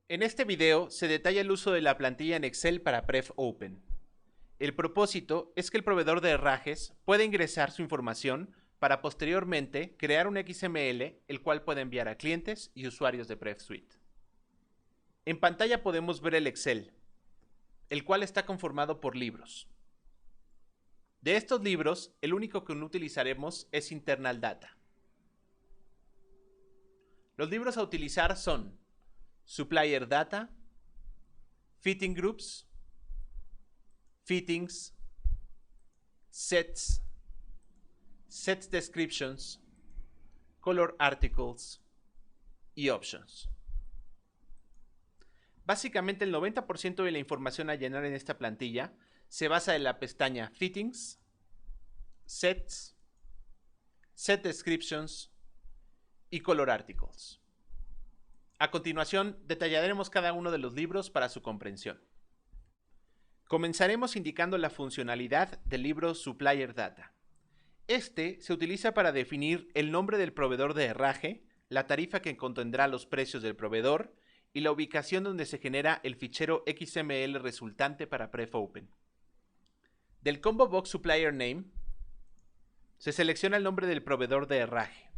En este video se detalla el uso de la plantilla en Excel para PrefOpen. El propósito es que el proveedor de herrajes pueda ingresar su información para posteriormente crear un XML el cual puede enviar a clientes y usuarios de PrefSuite. En pantalla podemos ver el Excel, el cual está conformado por libros. De estos libros, el único que no utilizaremos es Internal Data. Los libros a utilizar son Supplier Data, Fitting Groups, Fittings, Sets, Sets Descriptions, Color Articles y Options. Básicamente el 90% de la información a llenar en esta plantilla se basa en la pestaña Fittings, Sets, Set Descriptions y Color Articles. A continuación, detallaremos cada uno de los libros para su comprensión. Comenzaremos indicando la funcionalidad del libro Supplier Data. Este se utiliza para definir el nombre del proveedor de herraje, la tarifa que contendrá los precios del proveedor y la ubicación donde se genera el fichero XML resultante para PrefOpen. Del combo box Supplier Name se selecciona el nombre del proveedor de herraje.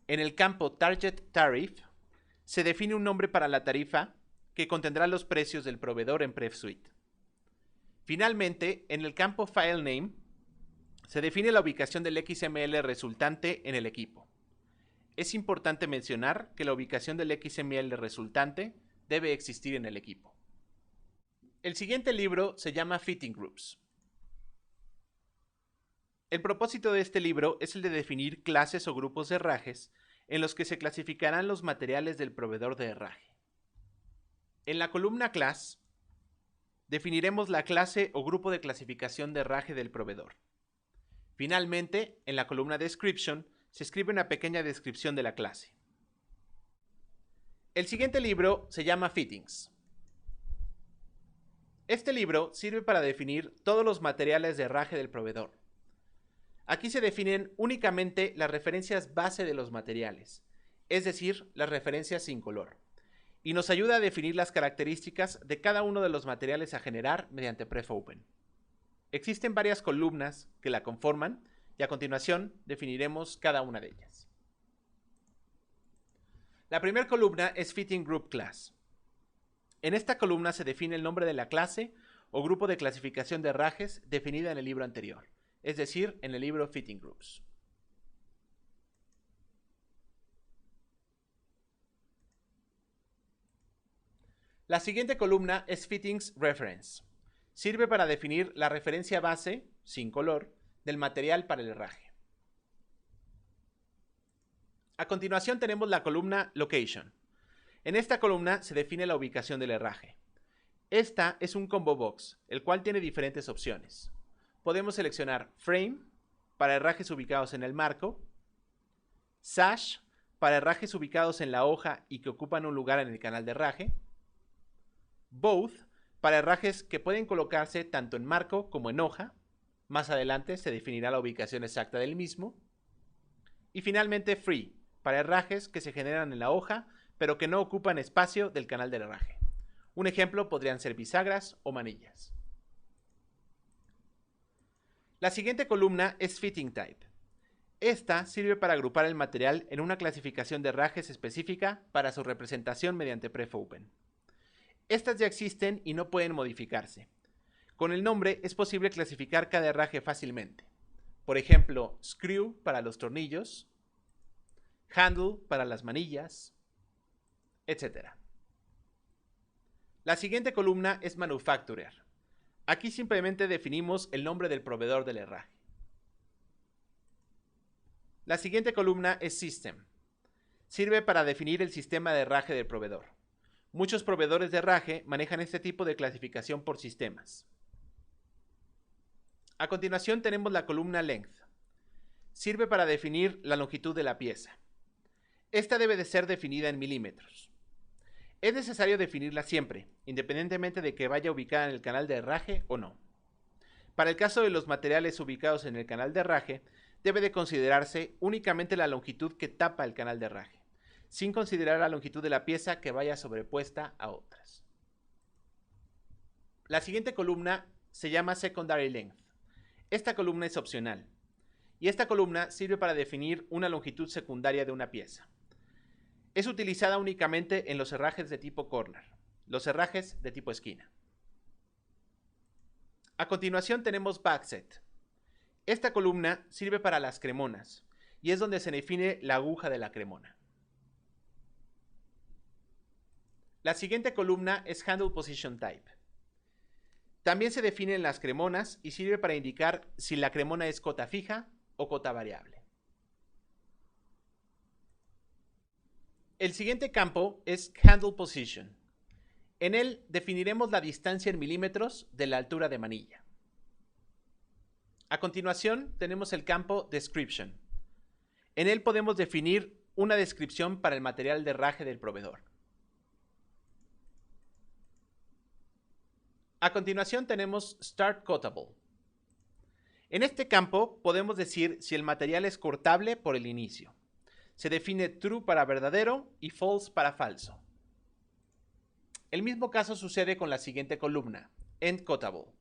En el campo Target Tariff se define un nombre para la tarifa que contendrá los precios del proveedor en PrefSuite. Finalmente, en el campo File Name se define la ubicación del XML resultante en el equipo. Es importante mencionar que la ubicación del XML resultante debe existir en el equipo. El siguiente libro se llama Fitting Groups. El propósito de este libro es el de definir clases o grupos de herrajes en los que se clasificarán los materiales del proveedor de herraje. En la columna Class definiremos la clase o grupo de clasificación de herraje del proveedor. Finalmente, en la columna Description se escribe una pequeña descripción de la clase. El siguiente libro se llama Fittings. Este libro sirve para definir todos los materiales de herraje del proveedor. Aquí se definen únicamente las referencias base de los materiales, es decir, las referencias sin color, y nos ayuda a definir las características de cada uno de los materiales a generar mediante PrefOpen. Existen varias columnas que la conforman y a continuación definiremos cada una de ellas. La primera columna es Fitting Group Class. En esta columna se define el nombre de la clase o grupo de clasificación de herrajes definida en el libro anterior, es decir, en el libro Fitting Groups. La siguiente columna es Fittings Reference. Sirve para definir la referencia base, sin color, del material para el herraje. A continuación tenemos la columna Location. En esta columna se define la ubicación del herraje. Esta es un combo box, el cual tiene diferentes opciones. Podemos seleccionar Frame, para herrajes ubicados en el marco, Sash, para herrajes ubicados en la hoja y que ocupan un lugar en el canal de herraje, Both, para herrajes que pueden colocarse tanto en marco como en hoja. Más adelante se definirá la ubicación exacta del mismo. Y finalmente Free, para herrajes que se generan en la hoja, pero que no ocupan espacio del canal del herraje. Un ejemplo podrían ser bisagras o manillas. La siguiente columna es Fitting Type. Esta sirve para agrupar el material en una clasificación de herrajes específica para su representación mediante PrefOpen. Estas ya existen y no pueden modificarse. Con el nombre es posible clasificar cada herraje fácilmente. Por ejemplo, Screw para los tornillos, Handle para las manillas, etc. La siguiente columna es Manufacturer. Aquí simplemente definimos el nombre del proveedor del herraje. La siguiente columna es System. Sirve para definir el sistema de herraje del proveedor. Muchos proveedores de herraje manejan este tipo de clasificación por sistemas. A continuación tenemos la columna Length. Sirve para definir la longitud de la pieza. Esta debe de ser definida en milímetros. Es necesario definirla siempre, independientemente de que vaya ubicada en el canal de herraje o no. Para el caso de los materiales ubicados en el canal de herraje, debe de considerarse únicamente la longitud que tapa el canal de herraje. sin considerar la longitud de la pieza que vaya sobrepuesta a otras. La siguiente columna se llama Secondary Length. Esta columna es opcional. Y esta columna sirve para definir una longitud secundaria de una pieza. Es utilizada únicamente en los herrajes de tipo corner, los herrajes de tipo esquina. A continuación tenemos Backset. Esta columna sirve para las cremonas y es donde se define la aguja de la cremona. La siguiente columna es Handle Position Type. También se define en las cremonas y sirve para indicar si la cremona es cota fija o cota variable. El siguiente campo es Handle Position. En él definiremos la distancia en milímetros de la altura de manilla. A continuación tenemos el campo Description. En él podemos definir una descripción para el material de herraje del proveedor. A continuación tenemos Start Cuttable. En este campo podemos decir si el material es cortable por el inicio. Se define True para verdadero y False para falso. El mismo caso sucede con la siguiente columna, End Cuttable.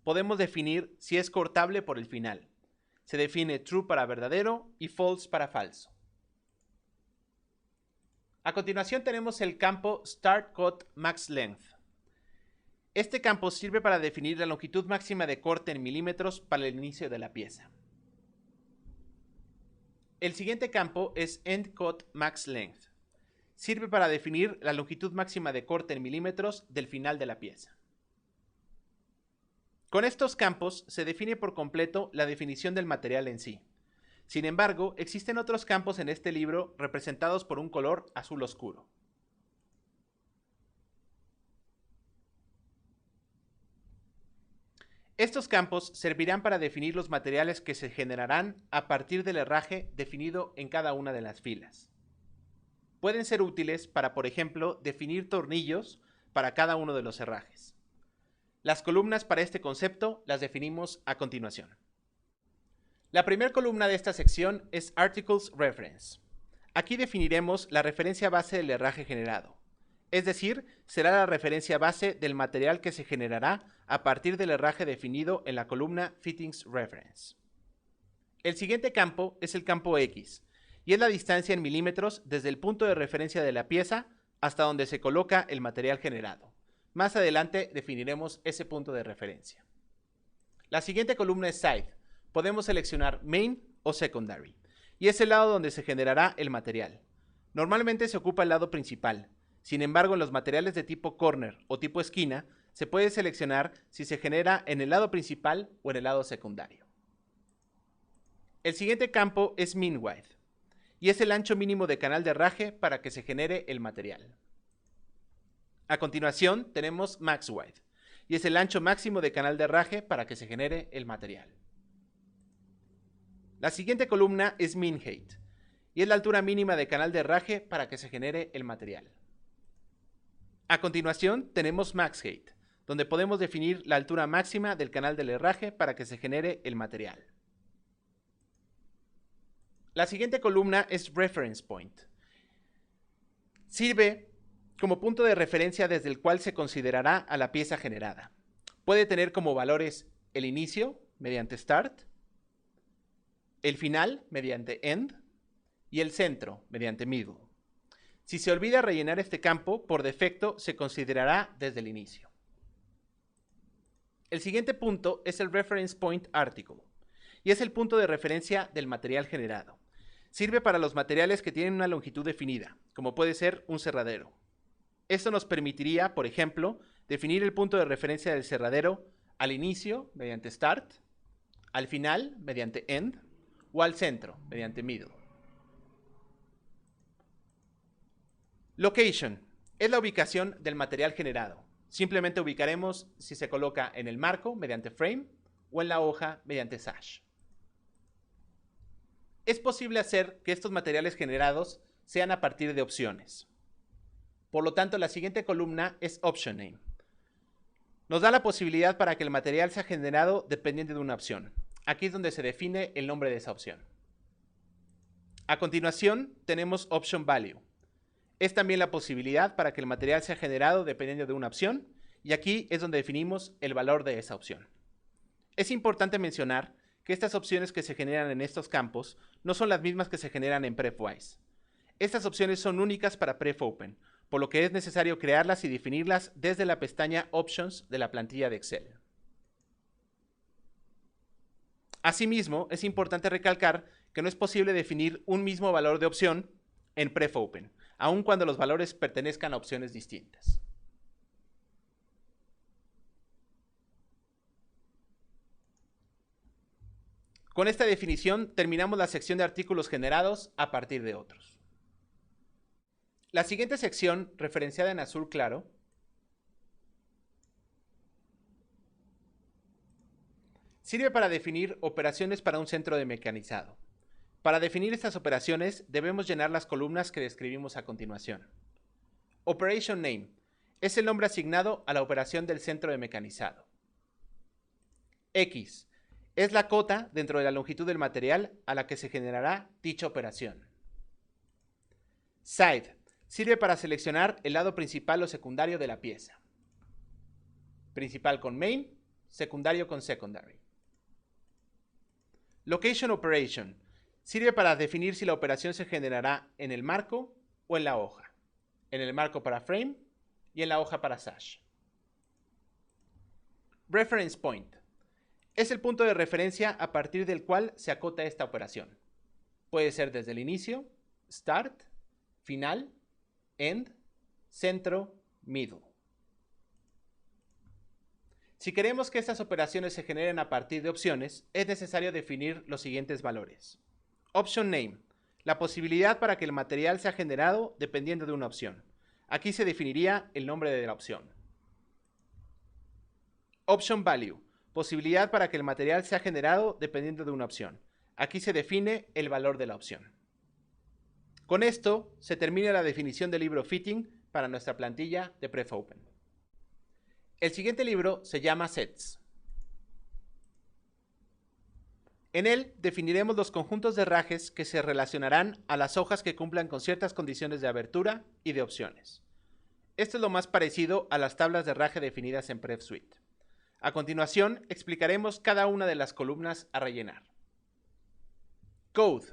Podemos definir si es cortable por el final. Se define True para verdadero y False para falso. A continuación tenemos el campo Start Cut Max Length. Este campo sirve para definir la longitud máxima de corte en milímetros para el inicio de la pieza. El siguiente campo es End Cut Max Length. Sirve para definir la longitud máxima de corte en milímetros del final de la pieza. Con estos campos se define por completo la definición del material en sí. Sin embargo, existen otros campos en este libro representados por un color azul oscuro. Estos campos servirán para definir los materiales que se generarán a partir del herraje definido en cada una de las filas. Pueden ser útiles para, por ejemplo, definir tornillos para cada uno de los herrajes. Las columnas para este concepto las definimos a continuación. La primera columna de esta sección es Articles Reference. Aquí definiremos la referencia base del herraje generado. Es decir, será la referencia base del material que se generará a partir del herraje definido en la columna Fittings Reference. El siguiente campo es el campo X, y es la distancia en milímetros desde el punto de referencia de la pieza hasta donde se coloca el material generado. Más adelante definiremos ese punto de referencia. La siguiente columna es Side. Podemos seleccionar Main o Secondary, y es el lado donde se generará el material. Normalmente se ocupa el lado principal. Sin embargo, en los materiales de tipo corner o tipo esquina, se puede seleccionar si se genera en el lado principal o en el lado secundario. El siguiente campo es Mean Width, y es el ancho mínimo de canal de herraje para que se genere el material. A continuación tenemos Max Width, y es el ancho máximo de canal de herraje para que se genere el material. La siguiente columna es Mean Height, y es la altura mínima de canal de herraje para que se genere el material. A continuación tenemos Max Height, donde podemos definir la altura máxima del canal del herraje para que se genere el material. La siguiente columna es Reference Point. Sirve como punto de referencia desde el cual se considerará a la pieza generada. Puede tener como valores el inicio, mediante Start, el final, mediante End, y el centro, mediante Middle. Si se olvida rellenar este campo, por defecto se considerará desde el inicio. El siguiente punto es el Reference Point Article, y es el punto de referencia del material generado. Sirve para los materiales que tienen una longitud definida, como puede ser un cerradero. Esto nos permitiría, por ejemplo, definir el punto de referencia del cerradero al inicio, mediante Start, al final, mediante End, o al centro, mediante Middle. Location es la ubicación del material generado. Simplemente ubicaremos si se coloca en el marco mediante frame o en la hoja mediante sash. Es posible hacer que estos materiales generados sean a partir de opciones. Por lo tanto, la siguiente columna es Option Name. Nos da la posibilidad para que el material sea generado dependiente de una opción. Aquí es donde se define el nombre de esa opción. A continuación, tenemos Option Value. Es también la posibilidad para que el material sea generado dependiendo de una opción, y aquí es donde definimos el valor de esa opción. Es importante mencionar que estas opciones que se generan en estos campos no son las mismas que se generan en PrefWise. Estas opciones son únicas para PrefOpen, por lo que es necesario crearlas y definirlas desde la pestaña Options de la plantilla de Excel. Asimismo, es importante recalcar que no es posible definir un mismo valor de opción en PrefOpen, aun cuando los valores pertenezcan a opciones distintas. Con esta definición terminamos la sección de artículos generados a partir de otros. La siguiente sección, referenciada en azul claro, sirve para definir operaciones para un centro de mecanizado. Para definir estas operaciones debemos llenar las columnas que describimos a continuación. Operation Name es el nombre asignado a la operación del centro de mecanizado. X es la cota dentro de la longitud del material a la que se generará dicha operación. Side sirve para seleccionar el lado principal o secundario de la pieza. Principal con main, secundario con secondary. Location Operation sirve para definir si la operación se generará en el marco o en la hoja. En el marco para frame y en la hoja para sash. Reference Point es el punto de referencia a partir del cual se acota esta operación. Puede ser desde el inicio, start, final, end, centro, middle. Si queremos que estas operaciones se generen a partir de opciones, es necesario definir los siguientes valores. Option Name, la posibilidad para que el material sea generado dependiendo de una opción. Aquí se definiría el nombre de la opción. Option Value, posibilidad para que el material sea generado dependiendo de una opción. Aquí se define el valor de la opción. Con esto se termina la definición del libro Fitting para nuestra plantilla de PrefOpen. El siguiente libro se llama Sets. En él definiremos los conjuntos de herrajes que se relacionarán a las hojas que cumplan con ciertas condiciones de abertura y de opciones. Esto es lo más parecido a las tablas de herraje definidas en PrefSuite. A continuación, explicaremos cada una de las columnas a rellenar. Code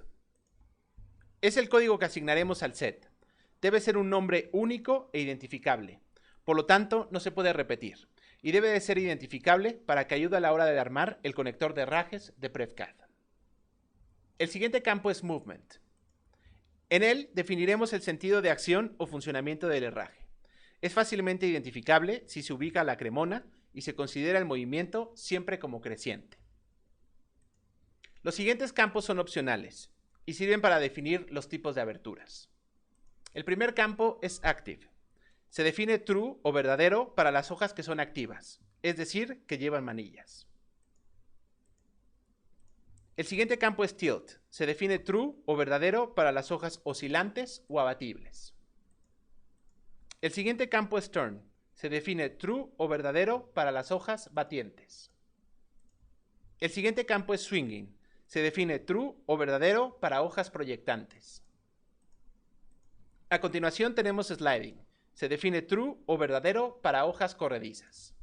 es el código que asignaremos al set. Debe ser un nombre único e identificable. Por lo tanto, no se puede repetir. Y debe de ser identificable para que ayude a la hora de armar el conector de herrajes de PrefCAD. El siguiente campo es Movement. En él definiremos el sentido de acción o funcionamiento del herraje. Es fácilmente identificable si se ubica a la cremona y se considera el movimiento siempre como creciente. Los siguientes campos son opcionales y sirven para definir los tipos de aberturas. El primer campo es Active. Se define true o verdadero para las hojas que son activas, es decir, que llevan manillas. El siguiente campo es Tilt. Se define true o verdadero para las hojas oscilantes o abatibles. El siguiente campo es Turn. Se define true o verdadero para las hojas batientes. El siguiente campo es Swinging. Se define true o verdadero para hojas proyectantes. A continuación tenemos Sliding. Se define true o verdadero para hojas corredizas.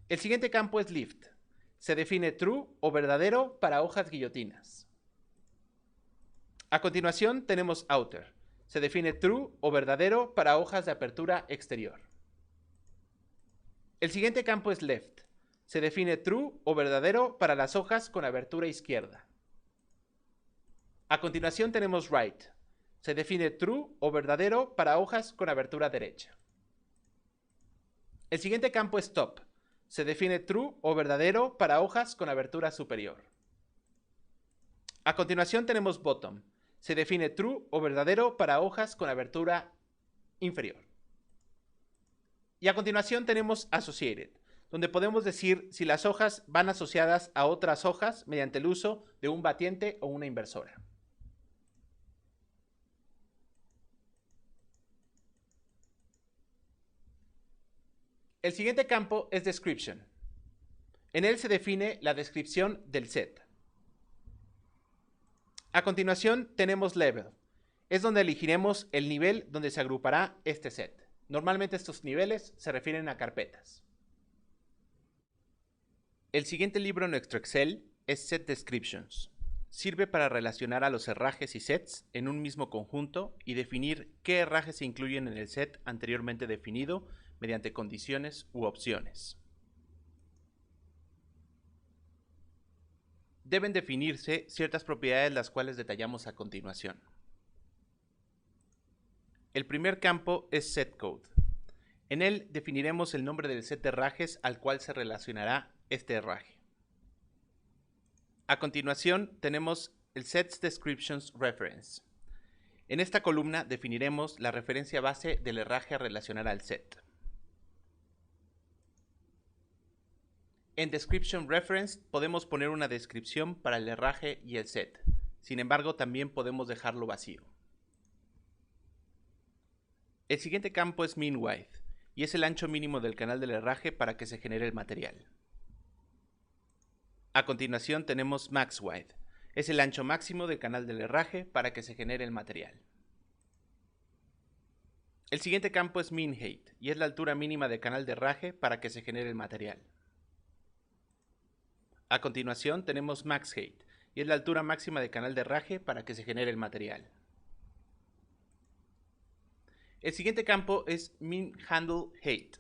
El siguiente campo es Lift. Se define true o verdadero para hojas guillotinas. A continuación tenemos Outer. Se define true o verdadero para hojas de apertura exterior. El siguiente campo es Left. Se define true o verdadero para las hojas con abertura izquierda. A continuación tenemos Right. Se define true o verdadero para hojas con abertura derecha. El siguiente campo es Top. Se define true o verdadero para hojas con abertura superior. A continuación tenemos Bottom. Se define true o verdadero para hojas con abertura inferior. Y a continuación tenemos Associated, donde podemos decir si las hojas van asociadas a otras hojas mediante el uso de un batiente o una inversora. El siguiente campo es Description. En él se define la descripción del set. A continuación tenemos Level. es donde elegiremos el nivel donde se agrupará este set. Normalmente estos niveles se refieren a carpetas. El siguiente libro en nuestro Excel es Set Descriptions. Sirve para relacionar a los herrajes y sets en un mismo conjunto y definir qué herrajes se incluyen en el set anteriormente definido mediante condiciones u opciones. Deben definirse ciertas propiedades las cuales detallamos a continuación. El primer campo es setCode. En él definiremos el nombre del set de herrajes al cual se relacionará este herraje. A continuación tenemos el Sets Descriptions Reference. En esta columna definiremos la referencia base del herraje a relacionar al set. En Description Reference podemos poner una descripción para el herraje y el set. Sin embargo, también podemos dejarlo vacío. El siguiente campo es Mean Width y es el ancho mínimo del canal del herraje para que se genere el material. A continuación tenemos Max Width. Es el ancho máximo del canal del herraje para que se genere el material. El siguiente campo es Mean Height y es la altura mínima del canal de herraje para que se genere el material. A continuación tenemos Max Height y es la altura máxima del canal de herraje para que se genere el material. El siguiente campo es Mean Handle Height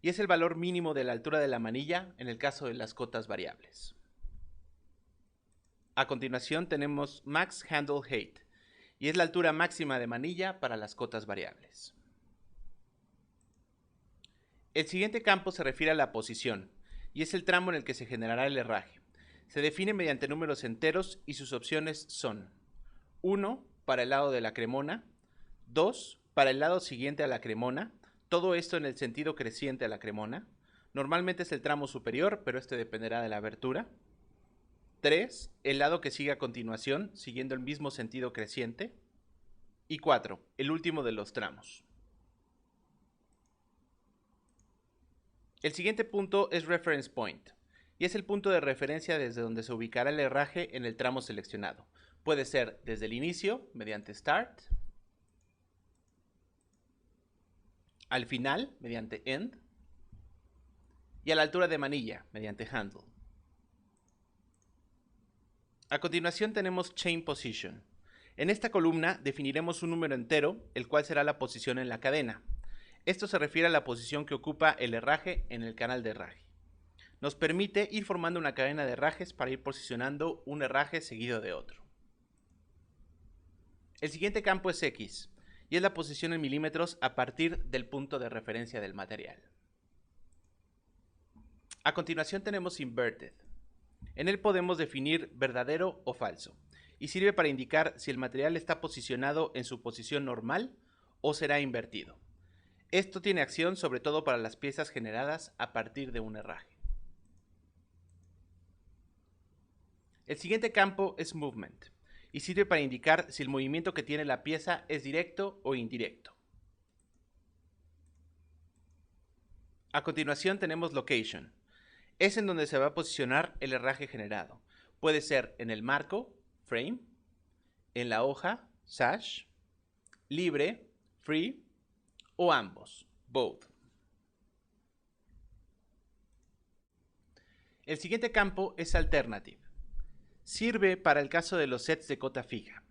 y es el valor mínimo de la altura de la manilla en el caso de las cotas variables. A continuación tenemos Max Handle Height y es la altura máxima de manilla para las cotas variables. El siguiente campo se refiere a la posición y es el tramo en el que se generará el herraje. Se define mediante números enteros y sus opciones son 1 para el lado de la cremona, 2 para el lado siguiente a la cremona, todo esto en el sentido creciente a la cremona. Normalmente es el tramo superior, pero este dependerá de la abertura. 3, el lado que sigue a continuación, siguiendo el mismo sentido creciente. Y 4, el último de los tramos. El siguiente punto es Reference Point, y es el punto de referencia desde donde se ubicará el herraje en el tramo seleccionado. Puede ser desde el inicio, mediante Start, al final, mediante End, y a la altura de manilla, mediante Handle. A continuación tenemos Chain Position. En esta columna definiremos un número entero, el cual será la posición en la cadena. Esto se refiere a la posición que ocupa el herraje en el canal de herraje. Nos permite ir formando una cadena de herrajes para ir posicionando un herraje seguido de otro. El siguiente campo es X, y es la posición en milímetros a partir del punto de referencia del material. A continuación tenemos Inverted. En él podemos definir verdadero o falso, y sirve para indicar si el material está posicionado en su posición normal o será invertido. Esto tiene acción sobre todo para las piezas generadas a partir de un herraje. El siguiente campo es Movement, y sirve para indicar si el movimiento que tiene la pieza es directo o indirecto. A continuación tenemos Location. Es en donde se va a posicionar el herraje generado. Puede ser en el marco, frame, en la hoja, sash, libre, free, o ambos, both. El siguiente campo es Alternative. Sirve para el caso de los sets de cota fija.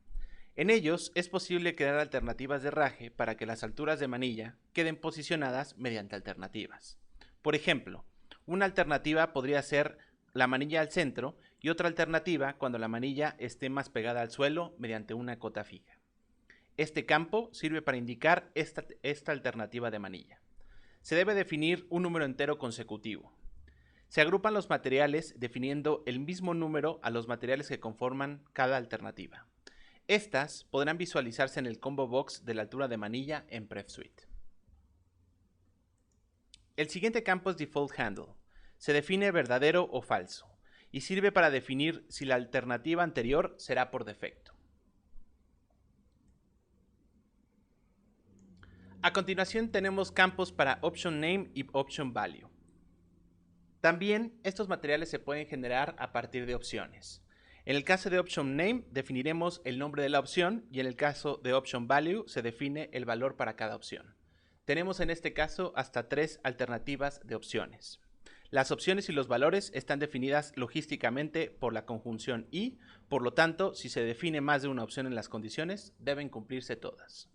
En ellos es posible crear alternativas de herraje para que las alturas de manilla queden posicionadas mediante alternativas. Por ejemplo, una alternativa podría ser la manilla al centro y otra alternativa cuando la manilla esté más pegada al suelo mediante una cota fija. Este campo sirve para indicar esta alternativa de manilla. Se debe definir un número entero consecutivo. Se agrupan los materiales definiendo el mismo número a los materiales que conforman cada alternativa. Estas podrán visualizarse en el combo box de la altura de manilla en PrefSuite. El siguiente campo es Default Handle. Se define verdadero o falso y sirve para definir si la alternativa anterior será por defecto. A continuación tenemos campos para Option Name y Option Value. También estos materiales se pueden generar a partir de opciones. En el caso de option name definiremos el nombre de la opción y en el caso de option value se define el valor para cada opción. Tenemos en este caso hasta 3 alternativas de opciones. Las opciones y los valores están definidas logísticamente por la conjunción y, por lo tanto, si se define más de una opción en las condiciones, deben cumplirse todas.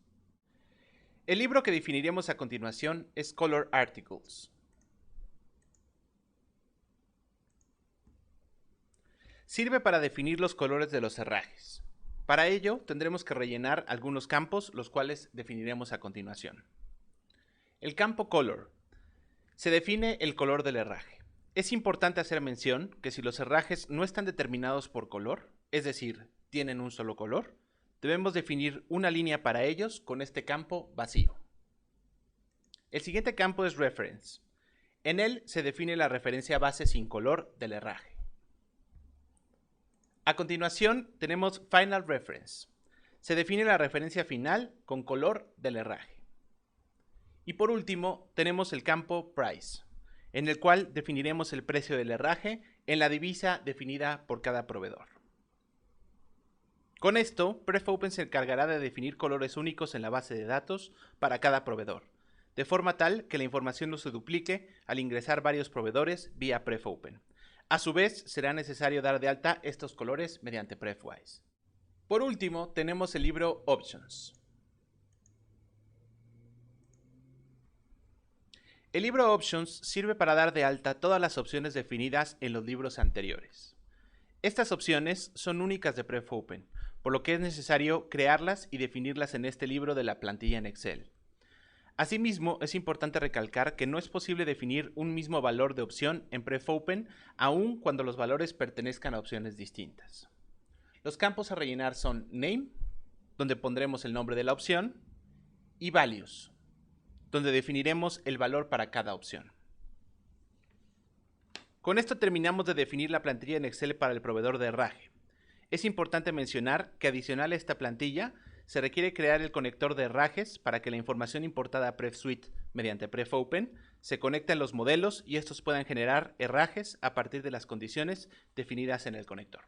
El libro que definiremos a continuación es Color Articles. Sirve para definir los colores de los herrajes. Para ello, tendremos que rellenar algunos campos, los cuales definiremos a continuación. El campo Color. Se define el color del herraje. Es importante hacer mención que si los herrajes no están determinados por color, es decir, tienen un solo color, debemos definir una línea para ellos con este campo vacío. El siguiente campo es Reference. En él se define la referencia base sin color del herraje. A continuación tenemos Final Reference. Se define la referencia final con color del herraje. Y por último tenemos el campo Price, en el cual definiremos el precio del herraje en la divisa definida por cada proveedor. Con esto, PrefOpen se encargará de definir colores únicos en la base de datos para cada proveedor, de forma tal que la información no se duplique al ingresar varios proveedores vía PrefOpen. A su vez, será necesario dar de alta estos colores mediante PrefWise. Por último, tenemos el libro Options. El libro Options sirve para dar de alta todas las opciones definidas en los libros anteriores. Estas opciones son únicas de PrefOpen, por lo que es necesario crearlas y definirlas en este libro de la plantilla en Excel. Asimismo, es importante recalcar que no es posible definir un mismo valor de opción en PrefOpen, aun cuando los valores pertenezcan a opciones distintas. Los campos a rellenar son Name, donde pondremos el nombre de la opción, y Values, donde definiremos el valor para cada opción. Con esto terminamos de definir la plantilla en Excel para el proveedor de herraje. Es importante mencionar que adicional a esta plantilla, se requiere crear el conector de herrajes para que la información importada a PrefSuite mediante PrefOpen se conecte a los modelos y estos puedan generar herrajes a partir de las condiciones definidas en el conector.